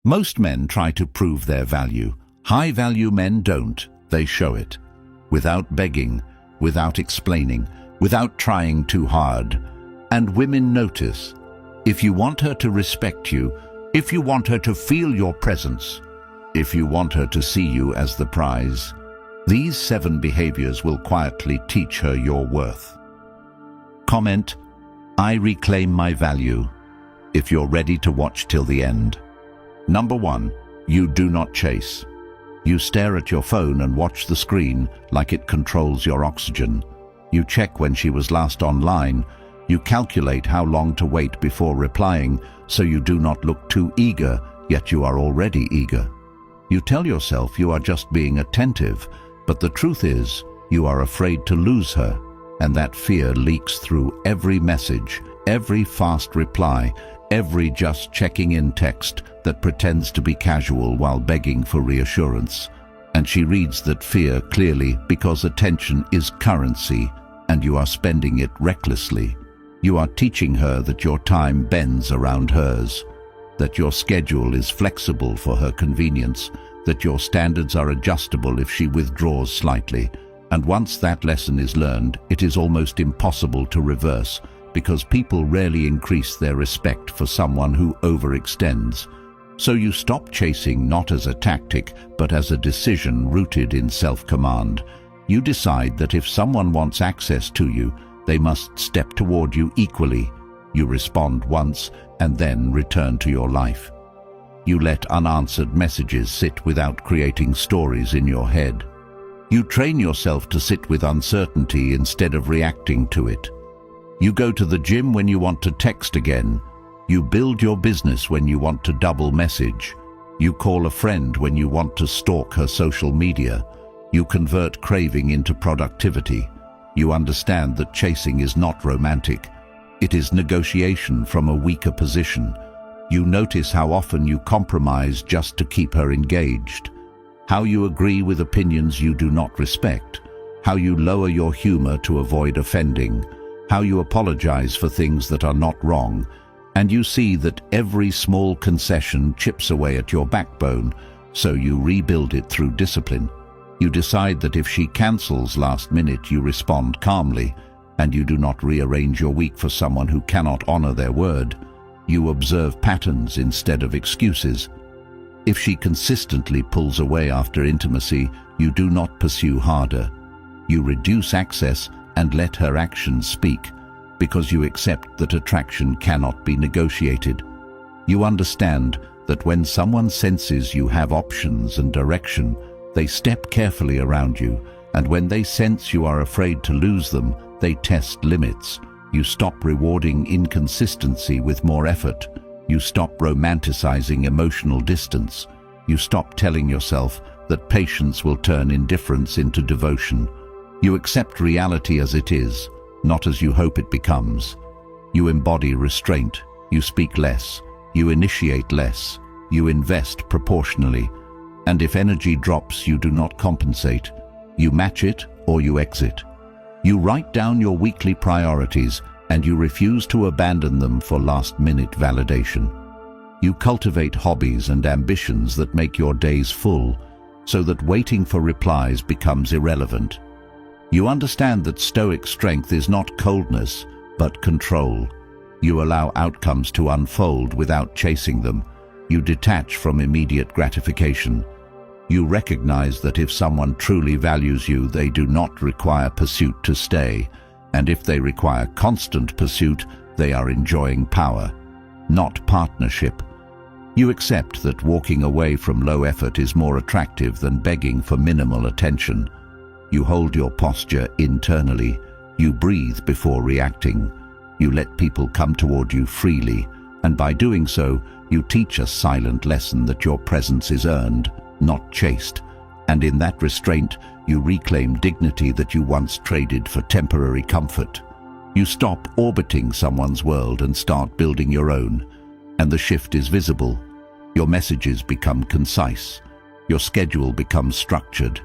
Most men try to prove their value. High-value men don't. They show it. Without begging, without explaining, without trying too hard. And women notice. If you want her to respect you, if you want her to feel your presence, if you want her to see you as the prize, these 7 behaviors will quietly teach her your worth. Comment, I reclaim my value, if you're ready to watch till the end. Number 1, you do not chase. You stare at your phone and watch the screen like it controls your oxygen. You check when she was last online. You calculate how long to wait before replying so you do not look too eager, yet you are already eager. You tell yourself you are just being attentive, but the truth is you are afraid to lose her, and that fear leaks through every message, every fast reply, every just checking in text that pretends to be casual while begging for reassurance. And she reads that fear clearly because attention is currency and you are spending it recklessly. You are teaching her that your time bends around hers, that your schedule is flexible for her convenience, that your standards are adjustable if she withdraws slightly. And once that lesson is learned, it is almost impossible to reverse, because people rarely increase their respect for someone who overextends. So you stop chasing not as a tactic, but as a decision rooted in self-command. You decide that if someone wants access to you, they must step toward you equally. You respond once and then return to your life. You let unanswered messages sit without creating stories in your head. You train yourself to sit with uncertainty instead of reacting to it. You go to the gym when you want to text again. You build your business when you want to double message. You call a friend when you want to stalk her social media. You convert craving into productivity. You understand that chasing is not romantic. It is negotiation from a weaker position. You notice how often you compromise just to keep her engaged. How you agree with opinions you do not respect. How you lower your humor to avoid offending. How you apologize for things that are not wrong. And you see that every small concession chips away at your backbone, so you rebuild it through discipline. You decide that if she cancels last minute, you respond calmly, and you do not rearrange your week for someone who cannot honor their word. You observe patterns instead of excuses. If she consistently pulls away after intimacy, you do not pursue harder. You reduce access and let her actions speak, because you accept that attraction cannot be negotiated. You understand that when someone senses you have options and direction, they step carefully around you, and when they sense you are afraid to lose them, they test limits. You stop rewarding inconsistency with more effort. You stop romanticizing emotional distance. You stop telling yourself that patience will turn indifference into devotion. You accept reality as it is, not as you hope it becomes. You embody restraint. You speak less. You initiate less. You invest proportionally. And if energy drops, you do not compensate. You match it or you exit. You write down your weekly priorities and you refuse to abandon them for last-minute validation. You cultivate hobbies and ambitions that make your days full, so that waiting for replies becomes irrelevant. You understand that Stoic strength is not coldness, but control. You allow outcomes to unfold without chasing them. You detach from immediate gratification. You recognize that if someone truly values you, they do not require pursuit to stay, and if they require constant pursuit, they are enjoying power, not partnership. You accept that walking away from low effort is more attractive than begging for minimal attention. You hold your posture internally. You breathe before reacting. You let people come toward you freely, and by doing so, you teach a silent lesson that your presence is earned, not chased. And in that restraint, you reclaim dignity that you once traded for temporary comfort. You stop orbiting someone's world and start building your own, and the shift is visible. Your messages become concise. Your schedule becomes structured.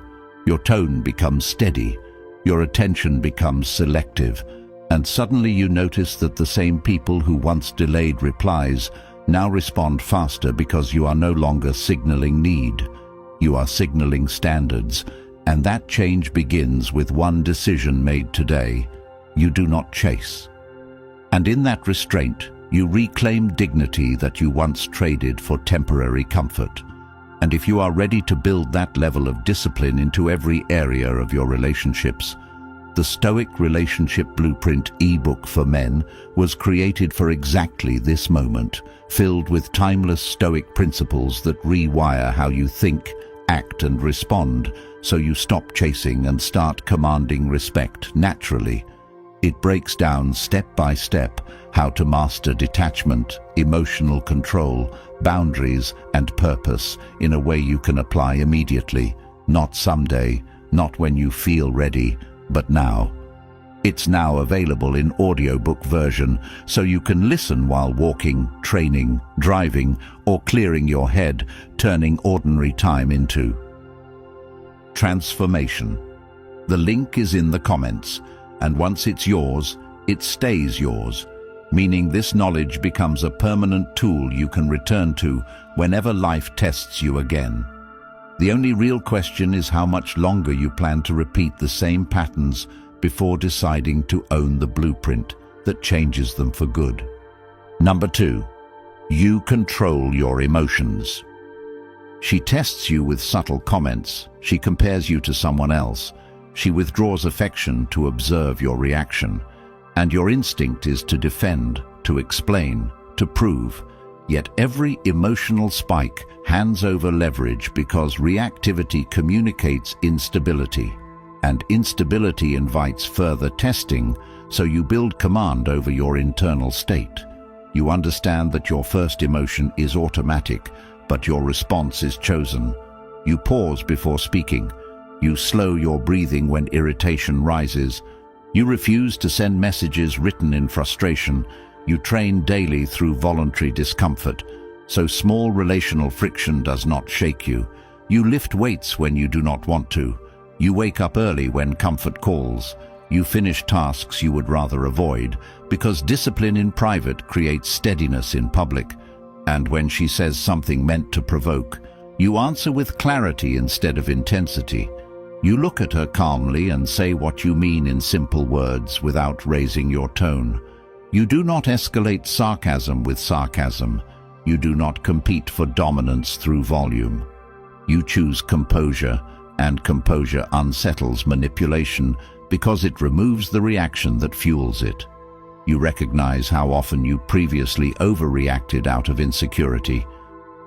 Your tone becomes steady. Your attention becomes selective. And suddenly you notice that the same people who once delayed replies Now respond faster because you are no longer signaling need. You are signaling standards, and that change begins with one decision made today. You do not chase. And in that restraint, you reclaim dignity that you once traded for temporary comfort. And if you are ready to build that level of discipline into every area of your relationships, the Stoic Relationship Blueprint ebook for men was created for exactly this moment, filled with timeless Stoic principles that rewire how you think, act, and respond, so you stop chasing and start commanding respect naturally. It breaks down step by step how to master detachment, emotional control, boundaries, and purpose in a way you can apply immediately, not someday, not when you feel ready, but now. It's now available in audiobook version, so you can listen while walking, training, driving, or clearing your head, turning ordinary time into transformation. The link is in the comments, and once it's yours, it stays yours, meaning this knowledge becomes a permanent tool you can return to whenever life tests you again. The only real question is how much longer you plan to repeat the same patterns before deciding to own the blueprint that changes them for good. Number 2, you control your emotions. She tests you with subtle comments. She compares you to someone else. She withdraws affection to observe your reaction. And your instinct is to defend, to explain, to prove. Yet every emotional spike hands over leverage because reactivity communicates instability. And instability invites further testing, so you build command over your internal state. You understand that your first emotion is automatic, but your response is chosen. You pause before speaking. You slow your breathing when irritation rises. You refuse to send messages written in frustration. You train daily through voluntary discomfort, so small relational friction does not shake you. You lift weights when you do not want to. You wake up early when comfort calls. You finish tasks you would rather avoid, because discipline in private creates steadiness in public. And when she says something meant to provoke, you answer with clarity instead of intensity. You look at her calmly and say what you mean in simple words without raising your tone. You do not escalate sarcasm with sarcasm. You do not compete for dominance through volume. You choose composure, and composure unsettles manipulation because it removes the reaction that fuels it. You recognize how often you previously overreacted out of insecurity,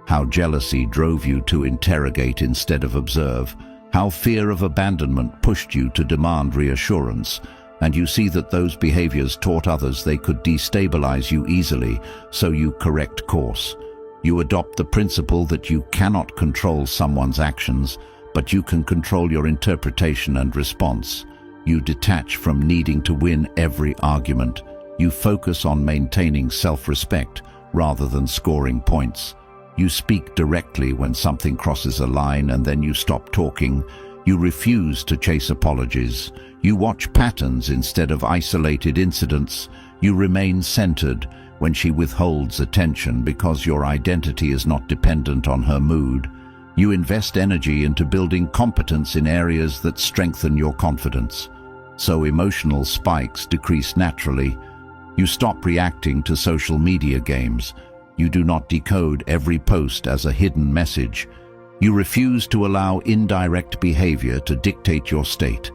how jealousy drove you to interrogate instead of observe, how fear of abandonment pushed you to demand reassurance, and you see that those behaviors taught others they could destabilize you easily, so you correct course. You adopt the principle that you cannot control someone's actions, but you can control your interpretation and response. You detach from needing to win every argument. You focus on maintaining self-respect rather than scoring points. You speak directly when something crosses a line, and then you stop talking. You refuse to chase apologies. You watch patterns instead of isolated incidents. You remain centered when she withholds attention because your identity is not dependent on her mood. You invest energy into building competence in areas that strengthen your confidence. So emotional spikes decrease naturally. You stop reacting to social media games. You do not decode every post as a hidden message. You refuse to allow indirect behavior to dictate your state.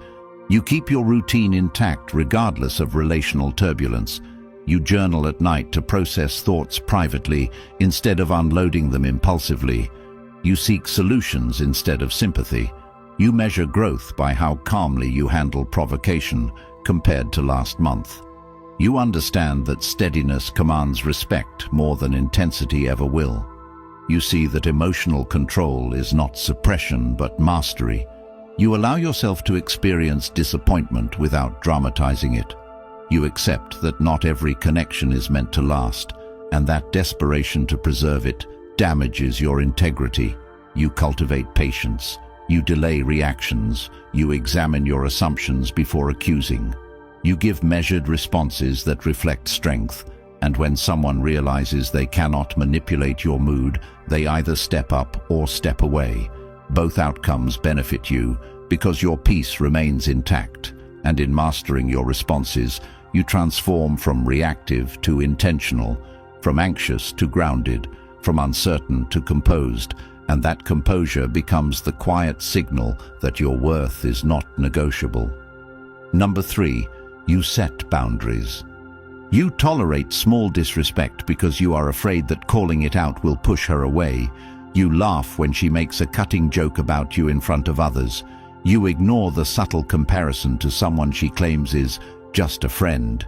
You keep your routine intact regardless of relational turbulence. You journal at night to process thoughts privately instead of unloading them impulsively. You seek solutions instead of sympathy. You measure growth by how calmly you handle provocation compared to last month. You understand that steadiness commands respect more than intensity ever will. You see that emotional control is not suppression but mastery. You allow yourself to experience disappointment without dramatizing it. You accept that not every connection is meant to last, and that desperation to preserve it damages your integrity. You cultivate patience. You delay reactions. You examine your assumptions before accusing. You give measured responses that reflect strength, And when someone realizes they cannot manipulate your mood, they either step up or step away. Both outcomes benefit you because your peace remains intact, and in mastering your responses, you transform from reactive to intentional, from anxious to grounded, from uncertain to composed, and that composure becomes the quiet signal that your worth is not negotiable. Number 3, you set boundaries. You tolerate small disrespect because you are afraid that calling it out will push her away. You laugh when she makes a cutting joke about you in front of others. You ignore the subtle comparison to someone she claims is just a friend.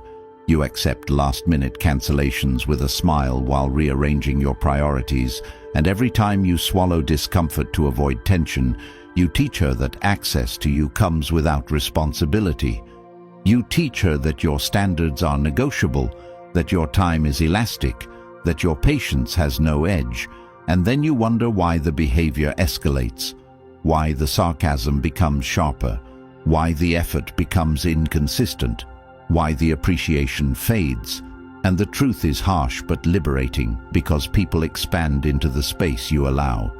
You accept last-minute cancellations with a smile while rearranging your priorities, and every time you swallow discomfort to avoid tension, you teach her that access to you comes without responsibility. You teach her that your standards are negotiable, that your time is elastic, that your patience has no edge, and then you wonder why the behavior escalates, why the sarcasm becomes sharper, why the effort becomes inconsistent, why the appreciation fades. And the truth is harsh but liberating because people expand into the space you allow.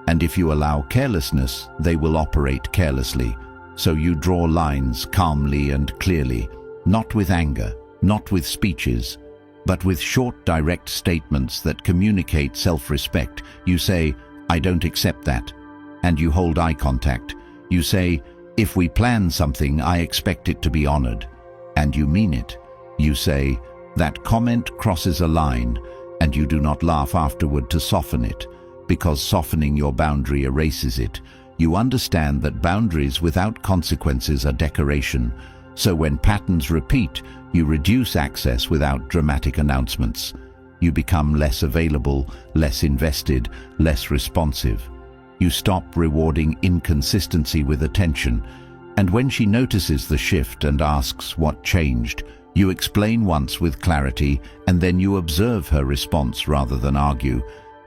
And if you allow carelessness, they will operate carelessly. So you draw lines calmly and clearly, not with anger, not with speeches, but with short, direct statements that communicate self-respect. You say, "I don't accept that." And you hold eye contact. You say, "If we plan something, I expect it to be honored." And you mean it. You say, "That comment crosses a line," and you do not laugh afterward to soften it, because softening your boundary erases it. You understand that boundaries without consequences are decoration, so when patterns repeat, you reduce access without dramatic announcements. You become less available, less invested, less responsive. You stop rewarding inconsistency with attention, and when she notices the shift and asks what changed, you explain once with clarity, and then you observe her response rather than argue,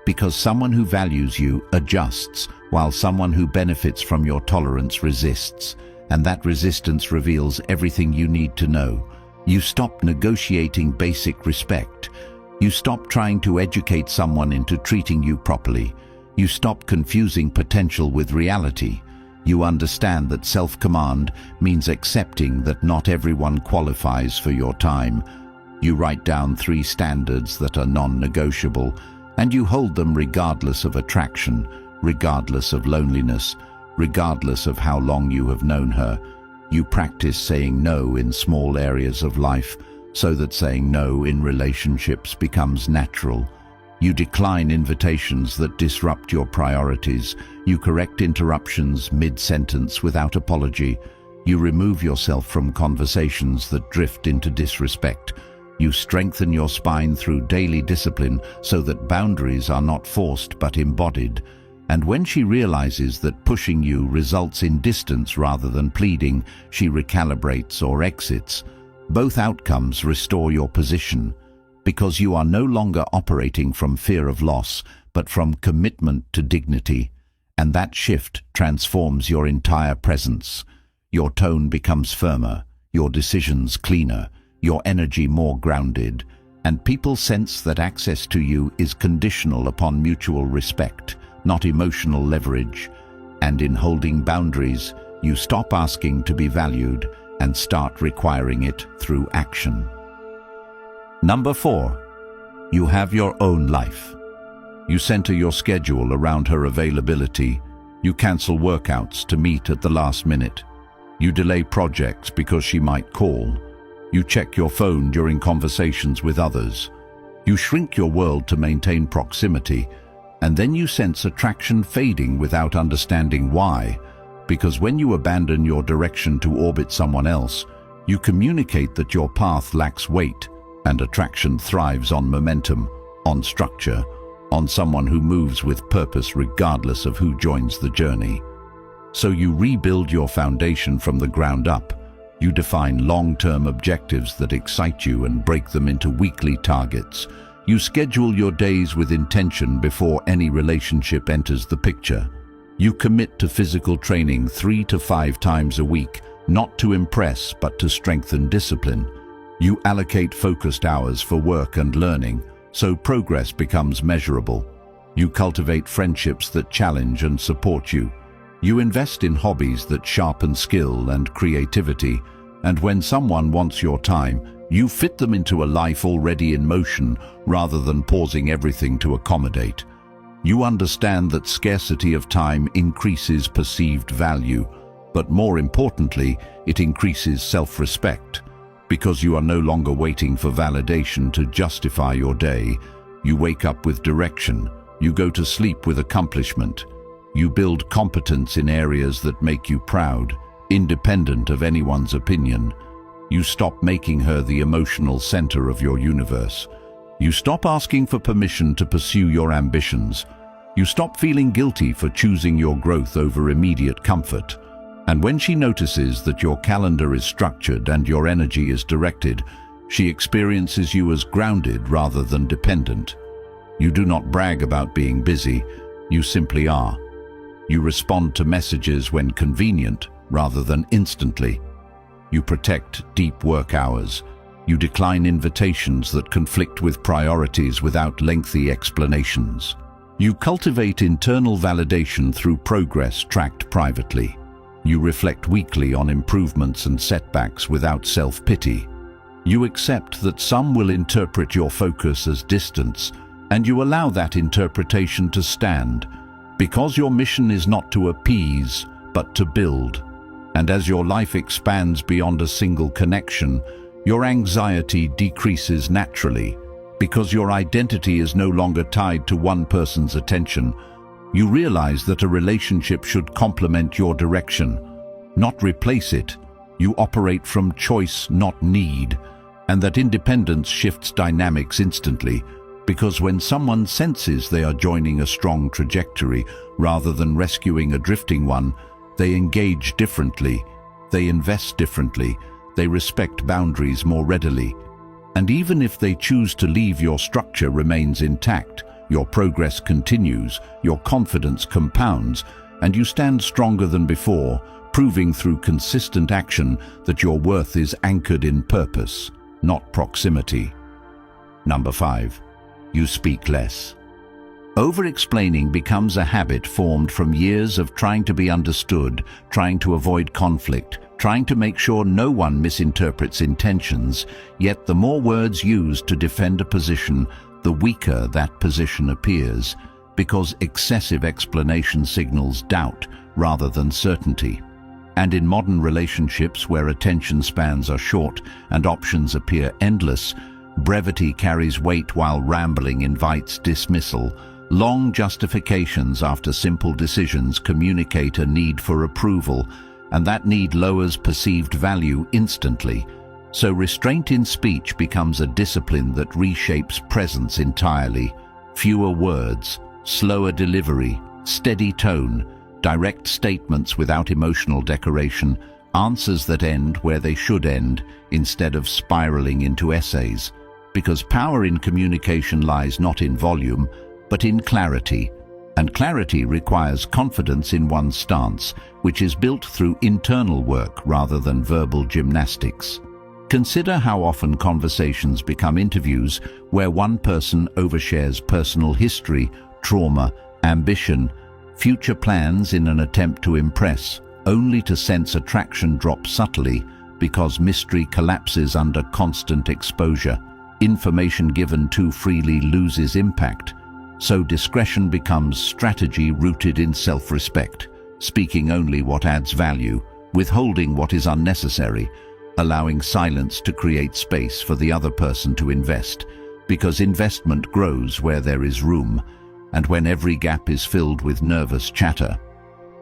because someone who values you adjusts, while someone who benefits from your tolerance resists, and that resistance reveals everything you need to know. You stop negotiating basic respect. You stop trying to educate someone into treating you properly. You stop confusing potential with reality. You understand that self-command means accepting that not everyone qualifies for your time. You write down 3 standards that are non-negotiable, and you hold them regardless of attraction, regardless of loneliness, regardless of how long you have known her. You practice saying no in small areas of life, so that saying no in relationships becomes natural. You decline invitations that disrupt your priorities. You correct interruptions mid-sentence without apology. You remove yourself from conversations that drift into disrespect. You strengthen your spine through daily discipline so that boundaries are not forced but embodied. And when she realizes that pushing you results in distance rather than pleading, she recalibrates or exits. Both outcomes restore your position, because you are no longer operating from fear of loss, but from commitment to dignity. And that shift transforms your entire presence. Your tone becomes firmer, your decisions cleaner, your energy more grounded, and people sense that access to you is conditional upon mutual respect, not emotional leverage. And in holding boundaries, you stop asking to be valued and start requiring it through action. Number 4, you have your own life. You center your schedule around her availability. You cancel workouts to meet at the last minute. You delay projects because she might call. You check your phone during conversations with others. You shrink your world to maintain proximity, and then you sense attraction fading without understanding why, because when you abandon your direction to orbit someone else, you communicate that your path lacks weight, and attraction thrives on momentum, on structure, on someone who moves with purpose regardless of who joins the journey. So you rebuild your foundation from the ground up. You define long-term objectives that excite you and break them into weekly targets. You schedule your days with intention before any relationship enters the picture. You commit to physical training 3 to 5 times a week, not to impress but to strengthen discipline. You allocate focused hours for work and learning, so progress becomes measurable. You cultivate friendships that challenge and support you. You invest in hobbies that sharpen skill and creativity, and when someone wants your time, you fit them into a life already in motion rather than pausing everything to accommodate. You understand that scarcity of time increases perceived value, but more importantly, it increases self-respect. Because you are no longer waiting for validation to justify your day, you wake up with direction, you go to sleep with accomplishment, you build competence in areas that make you proud, independent of anyone's opinion. You stop making her the emotional center of your universe. You stop asking for permission to pursue your ambitions. You stop feeling guilty for choosing your growth over immediate comfort. And when she notices that your calendar is structured and your energy is directed, she experiences you as grounded rather than dependent. You do not brag about being busy, you simply are. You respond to messages when convenient rather than instantly. You protect deep work hours. You decline invitations that conflict with priorities without lengthy explanations. You cultivate internal validation through progress tracked privately. You reflect weekly on improvements and setbacks without self-pity. You accept that some will interpret your focus as distance, and you allow that interpretation to stand, because your mission is not to appease, but to build. And as your life expands beyond a single connection, your anxiety decreases naturally, because your identity is no longer tied to one person's attention. You realize that a relationship should complement your direction, not replace it. You operate from choice, not need, and that independence shifts dynamics instantly, because when someone senses they are joining a strong trajectory rather than rescuing a drifting one, they engage differently, they invest differently, they respect boundaries more readily. And even if they choose to leave, your structure remains intact, your progress continues, your confidence compounds, and you stand stronger than before, proving through consistent action that your worth is anchored in purpose, not proximity. Number 5. You speak less. Over-explaining becomes a habit formed from years of trying to be understood, trying to avoid conflict, trying to make sure no one misinterprets intentions. Yet the more words used to defend a position, the weaker that position appears, because excessive explanation signals doubt rather than certainty. And in modern relationships where attention spans are short and options appear endless, brevity carries weight while rambling invites dismissal. Long justifications after simple decisions communicate a need for approval, and that need lowers perceived value instantly. So restraint in speech becomes a discipline that reshapes presence entirely. Fewer words, slower delivery, steady tone, direct statements without emotional decoration, answers that end where they should end instead of spiraling into essays. Because power in communication lies not in volume, but in clarity. And clarity requires confidence in one's stance, which is built through internal work rather than verbal gymnastics. Consider how often conversations become interviews where one person overshares personal history, trauma, ambition, future plans in an attempt to impress, only to sense attraction drop subtly because mystery collapses under constant exposure. Information given too freely loses impact. So discretion becomes strategy rooted in self-respect, speaking only what adds value, withholding what is unnecessary, allowing silence to create space for the other person to invest, because investment grows where there is room, and when every gap is filled with nervous chatter.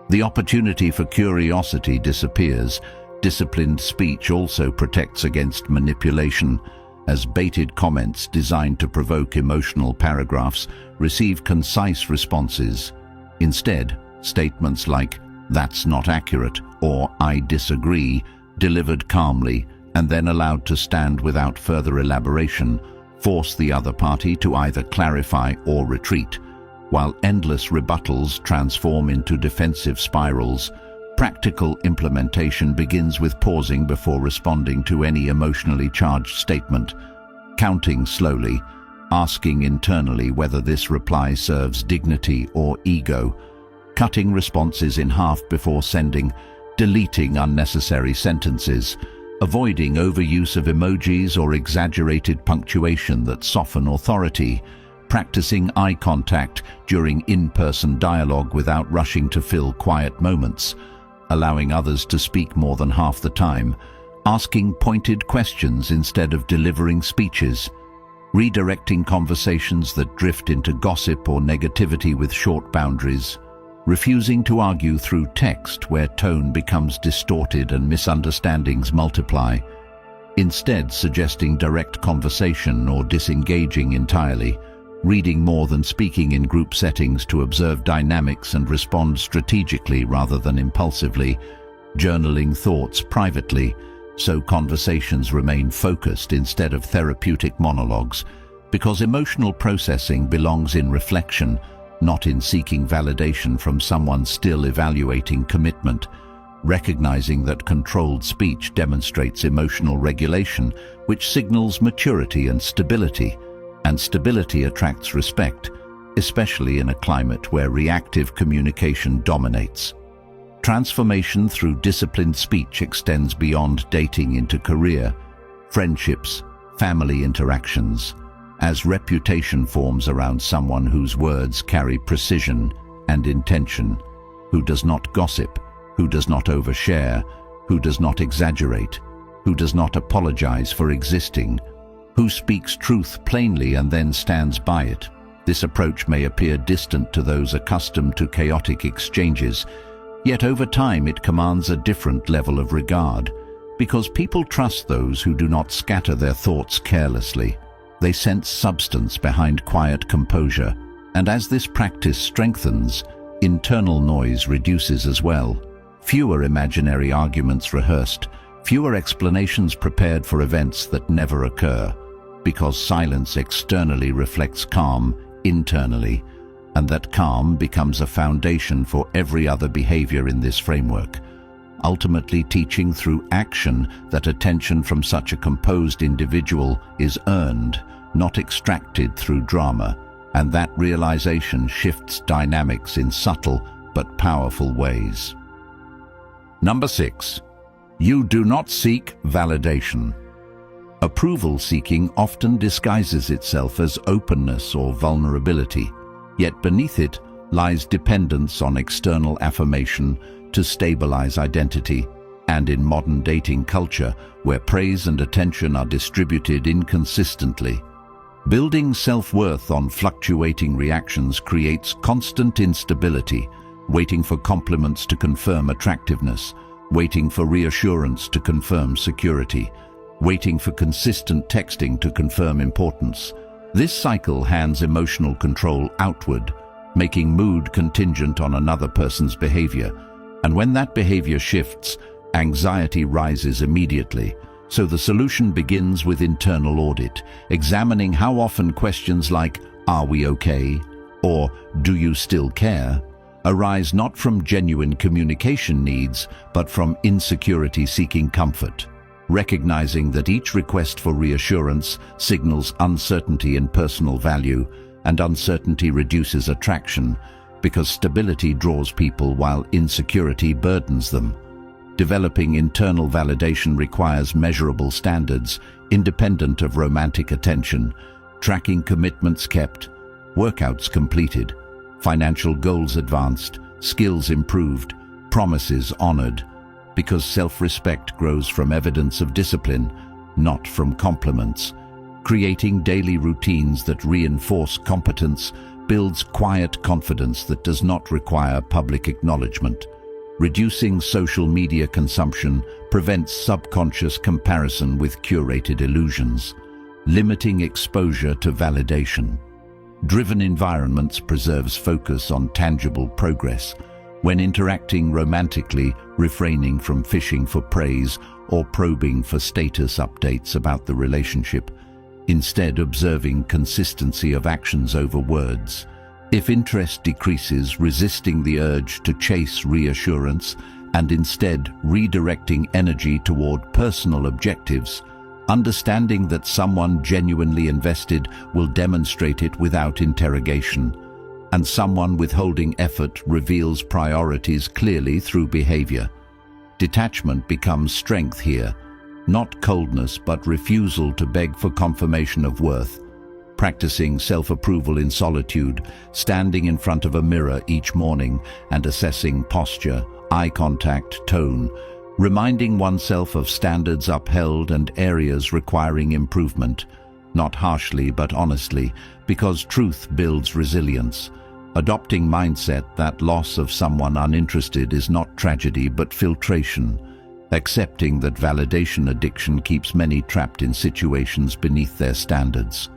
The opportunity for curiosity disappears. Disciplined speech also protects against manipulation, as baited comments designed to provoke emotional paragraphs receive concise responses. Instead, statements like, "That's not accurate," or "I disagree," delivered calmly and then allowed to stand without further elaboration, force the other party to either clarify or retreat, while endless rebuttals transform into defensive spirals. Practical implementation begins with pausing before responding to any emotionally charged statement, counting slowly, asking internally whether this reply serves dignity or ego, cutting responses in half before sending, deleting unnecessary sentences, avoiding overuse of emojis or exaggerated punctuation that soften authority, practicing eye contact during in-person dialogue without rushing to fill quiet moments, allowing others to speak more than half the time, asking pointed questions instead of delivering speeches, redirecting conversations that drift into gossip or negativity with short boundaries, refusing to argue through text where tone becomes distorted and misunderstandings multiply, instead suggesting direct conversation or disengaging entirely, reading more than speaking in group settings to observe dynamics and respond strategically rather than impulsively, journaling thoughts privately so conversations remain focused instead of therapeutic monologues, because emotional processing belongs in reflection, not in seeking validation from someone still evaluating commitment, recognizing that controlled speech demonstrates emotional regulation, which signals maturity and stability attracts respect, especially in a climate where reactive communication dominates. Transformation through disciplined speech extends beyond dating into career, friendships, family interactions, as reputation forms around someone whose words carry precision and intention, who does not gossip, who does not overshare, who does not exaggerate, who does not apologize for existing, who speaks truth plainly and then stands by it. This approach may appear distant to those accustomed to chaotic exchanges, yet over time it commands a different level of regard, because people trust those who do not scatter their thoughts carelessly. They sense substance behind quiet composure, and as this practice strengthens, internal noise reduces as well. Fewer imaginary arguments rehearsed, fewer explanations prepared for events that never occur, because silence externally reflects calm internally, and that calm becomes a foundation for every other behavior in this framework, ultimately teaching through action that attention from such a composed individual is earned, not extracted through drama, and that realization shifts dynamics in subtle but powerful ways. Number 6. You do not seek validation. Approval seeking often disguises itself as openness or vulnerability, yet beneath it lies dependence on external affirmation to stabilize identity, and in modern dating culture, where praise and attention are distributed inconsistently, building self-worth on fluctuating reactions creates constant instability, waiting for compliments to confirm attractiveness, waiting for reassurance to confirm security, waiting for consistent texting to confirm importance. This cycle hands emotional control outward, making mood contingent on another person's behavior. And when that behavior shifts, anxiety rises immediately. So the solution begins with internal audit, examining how often questions like, "Are we okay?" or "Do you still care?" arise not from genuine communication needs, but from insecurity seeking comfort. Recognizing that each request for reassurance signals uncertainty in personal value, and uncertainty reduces attraction, because stability draws people while insecurity burdens them. Developing internal validation requires measurable standards, independent of romantic attention, tracking commitments kept, workouts completed, financial goals advanced, skills improved, promises honored, because self-respect grows from evidence of discipline, not from compliments. Creating daily routines that reinforce competence builds quiet confidence that does not require public acknowledgement. Reducing social media consumption prevents subconscious comparison with curated illusions. Limiting exposure to validation. Driven environments preserves focus on tangible progress. When interacting romantically, refraining from fishing for praise or probing for status updates about the relationship, instead observing consistency of actions over words. If interest decreases, resisting the urge to chase reassurance, and instead redirecting energy toward personal objectives, understanding that someone genuinely invested will demonstrate it without interrogation, and someone withholding effort reveals priorities clearly through behavior. Detachment becomes strength here, not coldness but refusal to beg for confirmation of worth, practicing self-approval in solitude, standing in front of a mirror each morning and assessing posture, eye contact, tone, reminding oneself of standards upheld and areas requiring improvement, not harshly but honestly, because truth builds resilience. Adopting mindset that loss of someone uninterested is not tragedy but filtration, accepting that validation addiction keeps many trapped in situations beneath their standards.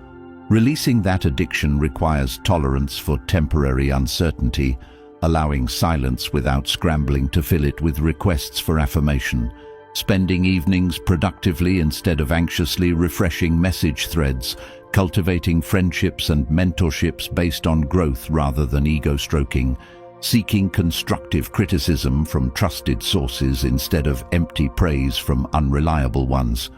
Releasing that addiction requires tolerance for temporary uncertainty, allowing silence without scrambling to fill it with requests for affirmation, spending evenings productively instead of anxiously refreshing message threads, cultivating friendships and mentorships based on growth rather than ego-stroking, seeking constructive criticism from trusted sources instead of empty praise from unreliable ones,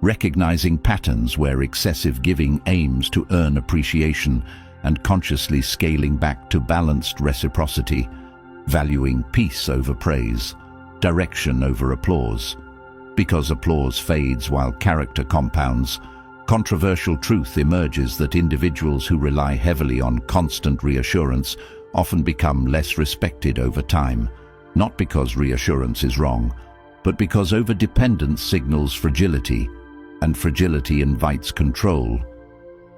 recognizing patterns where excessive giving aims to earn appreciation and consciously scaling back to balanced reciprocity, valuing peace over praise, direction over applause. Because applause fades while character compounds, controversial truth emerges that individuals who rely heavily on constant reassurance often become less respected over time, not because reassurance is wrong, but because overdependence signals fragility, and fragility invites control.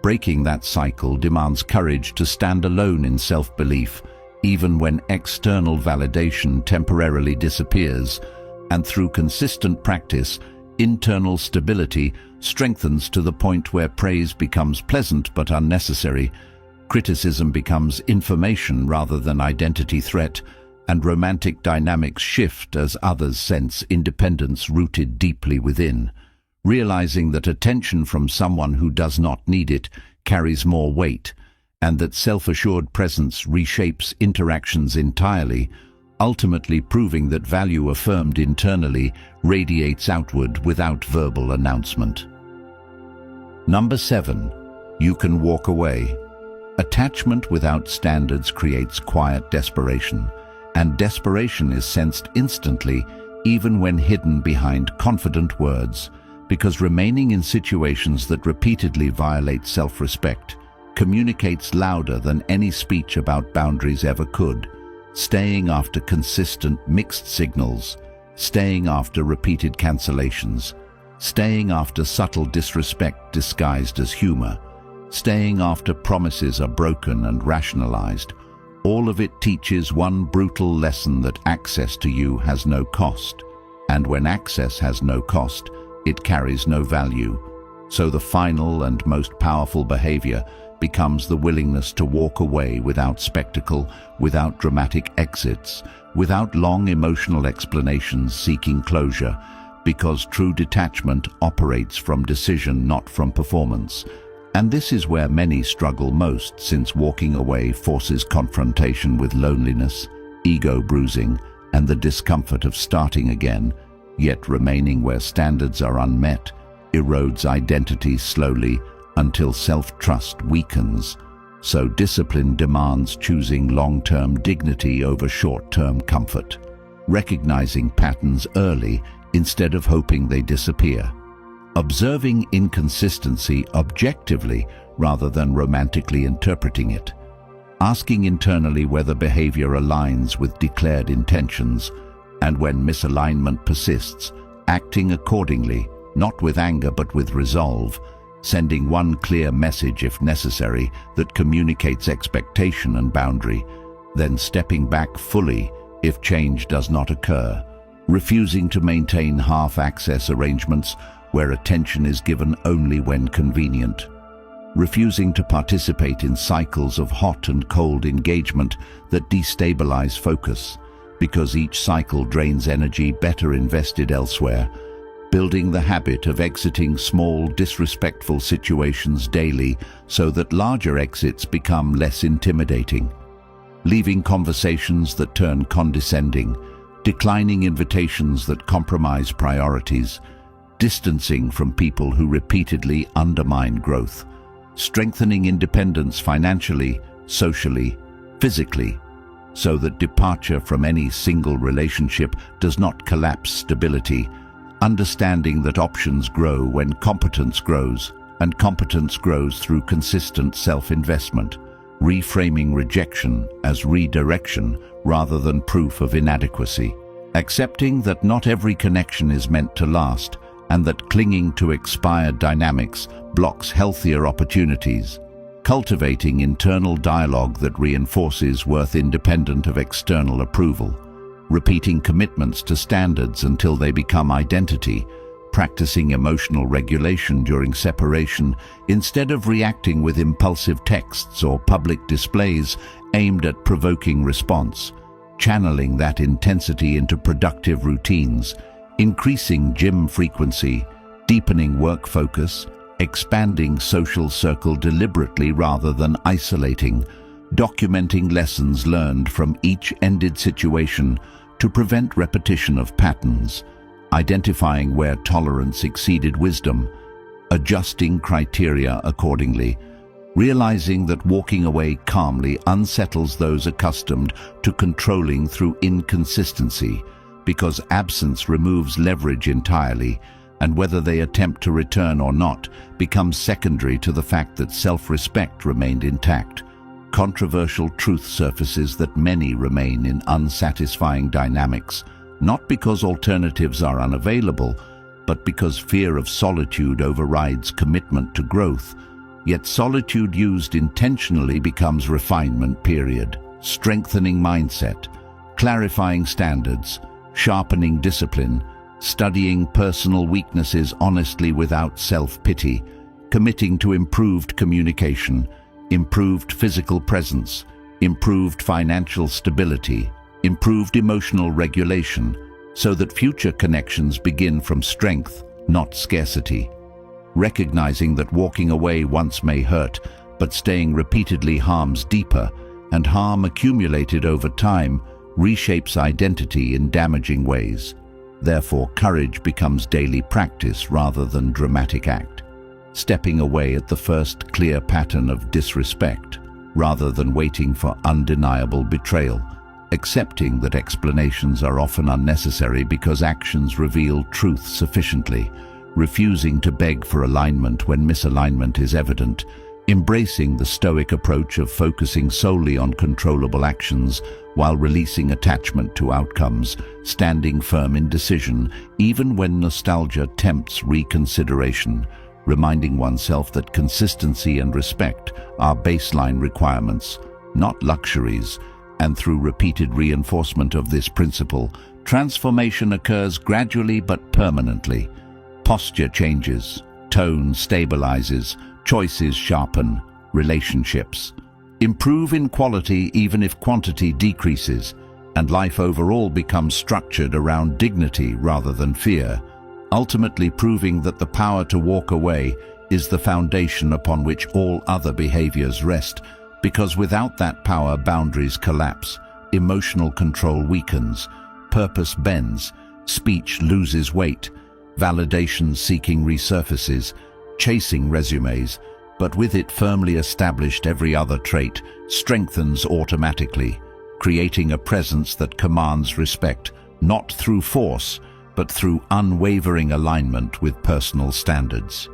Breaking that cycle demands courage to stand alone in self-belief, even when external validation temporarily disappears, and through consistent practice, internal stability strengthens to the point where praise becomes pleasant but unnecessary, criticism becomes information rather than identity threat, and romantic dynamics shift as others sense independence rooted deeply within. Realizing that attention from someone who does not need it carries more weight, and that self-assured presence reshapes interactions entirely, ultimately proving that value affirmed internally radiates outward without verbal announcement. Number 7. You can walk away. Attachment without standards creates quiet desperation, and desperation is sensed instantly, even when hidden behind confident words, because remaining in situations that repeatedly violate self-respect communicates louder than any speech about boundaries ever could. Staying after consistent mixed signals, staying after repeated cancellations, staying after subtle disrespect disguised as humor, staying after promises are broken and rationalized. All of it teaches one brutal lesson: that access to you has no cost, and when access has no cost, it carries no value. So the final and most powerful behavior becomes the willingness to walk away without spectacle, without dramatic exits, without long emotional explanations seeking closure, because true detachment operates from decision, not from performance. And this is where many struggle most, since walking away forces confrontation with loneliness, ego bruising, and the discomfort of starting again. Yet remaining where standards are unmet erodes identity slowly until self-trust weakens. So discipline demands choosing long-term dignity over short-term comfort, recognizing patterns early instead of hoping they disappear, observing inconsistency objectively rather than romantically interpreting it, asking internally whether behavior aligns with declared intentions, and when misalignment persists, acting accordingly, not with anger but with resolve, sending one clear message if necessary that communicates expectation and boundary, then stepping back fully if change does not occur, refusing to maintain half-access arrangements where attention is given only when convenient, refusing to participate in cycles of hot and cold engagement that destabilize focus, because each cycle drains energy better invested elsewhere, building the habit of exiting small, disrespectful situations daily so that larger exits become less intimidating, leaving conversations that turn condescending, declining invitations that compromise priorities, distancing from people who repeatedly undermine growth, strengthening independence financially, socially, physically, so that departure from any single relationship does not collapse stability, understanding that options grow when competence grows, and competence grows through consistent self-investment, reframing rejection as redirection rather than proof of inadequacy, accepting that not every connection is meant to last, and that clinging to expired dynamics blocks healthier opportunities, cultivating internal dialogue that reinforces worth independent of external approval, repeating commitments to standards until they become identity, practicing emotional regulation during separation instead of reacting with impulsive texts or public displays aimed at provoking response, channeling that intensity into productive routines, increasing gym frequency, deepening work focus, expanding social circle deliberately rather than isolating, documenting lessons learned from each ended situation to prevent repetition of patterns, identifying where tolerance exceeded wisdom, adjusting criteria accordingly, realizing that walking away calmly unsettles those accustomed to controlling through inconsistency, because absence removes leverage entirely, and whether they attempt to return or not becomes secondary to the fact that self-respect remained intact. Controversial truth surfaces that many remain in unsatisfying dynamics, not because alternatives are unavailable, but because fear of solitude overrides commitment to growth. Yet solitude used intentionally becomes refinement. Strengthening mindset, clarifying standards, sharpening discipline, studying personal weaknesses honestly without self-pity, committing to improved communication, improved physical presence, improved financial stability, improved emotional regulation, so that future connections begin from strength, not scarcity. Recognizing that walking away once may hurt, but staying repeatedly harms deeper, and harm accumulated over time reshapes identity in damaging ways. Therefore, courage becomes daily practice rather than dramatic act. Stepping away at the first clear pattern of disrespect, rather than waiting for undeniable betrayal. Accepting that explanations are often unnecessary because actions reveal truth sufficiently. Refusing to beg for alignment when misalignment is evident. Embracing the Stoic approach of focusing solely on controllable actions while releasing attachment to outcomes, standing firm in decision even when nostalgia tempts reconsideration, reminding oneself that consistency and respect are baseline requirements, not luxuries, and through repeated reinforcement of this principle, transformation occurs gradually but permanently. Posture changes, tone stabilizes, choices sharpen, relationships improve in quality even if quantity decreases, and life overall becomes structured around dignity rather than fear, ultimately proving that the power to walk away is the foundation upon which all other behaviors rest, because without that power boundaries collapse, emotional control weakens, purpose bends, speech loses weight, validation seeking resurfaces, chasing resumes, but with it firmly established every other trait strengthens automatically, creating a presence that commands respect, not through force, but through unwavering alignment with personal standards.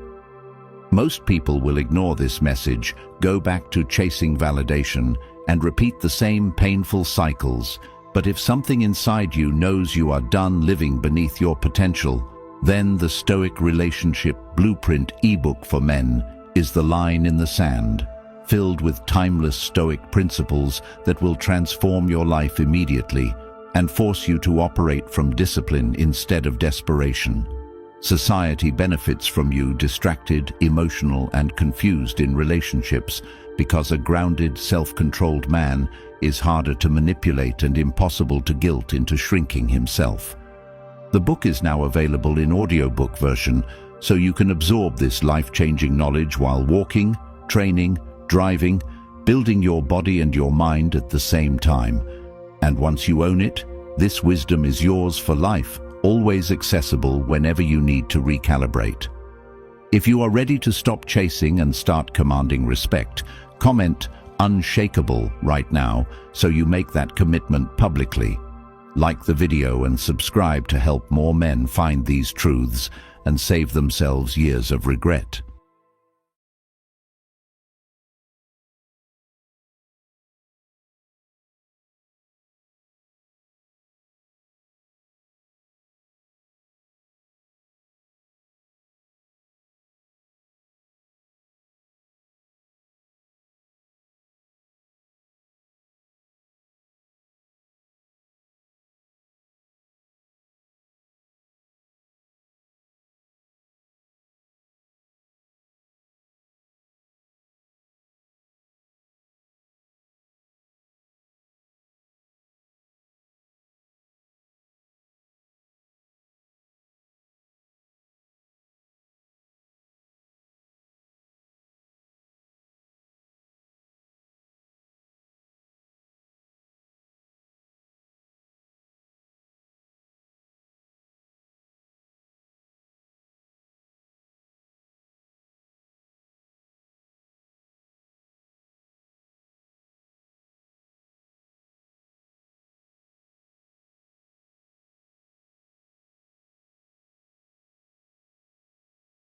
Most people will ignore this message, go back to chasing validation, and repeat the same painful cycles. But if something inside you knows you are done living beneath your potential, then the Stoic Relationship Blueprint ebook for men is the line in the sand, filled with timeless Stoic principles that will transform your life immediately and force you to operate from discipline instead of desperation. Society benefits from you distracted, emotional, and confused in relationships because a grounded, self-controlled man is harder to manipulate and impossible to guilt into shrinking himself. The book is now available in audiobook version, so you can absorb this life-changing knowledge while walking, training, driving, building your body and your mind at the same time. And once you own it, This wisdom is yours for life, always accessible whenever you need to recalibrate. If you are ready to stop chasing and start commanding respect, comment "unshakable" right now so you make that commitment publicly. Like the video and subscribe to help more men find these truths and save themselves years of regret.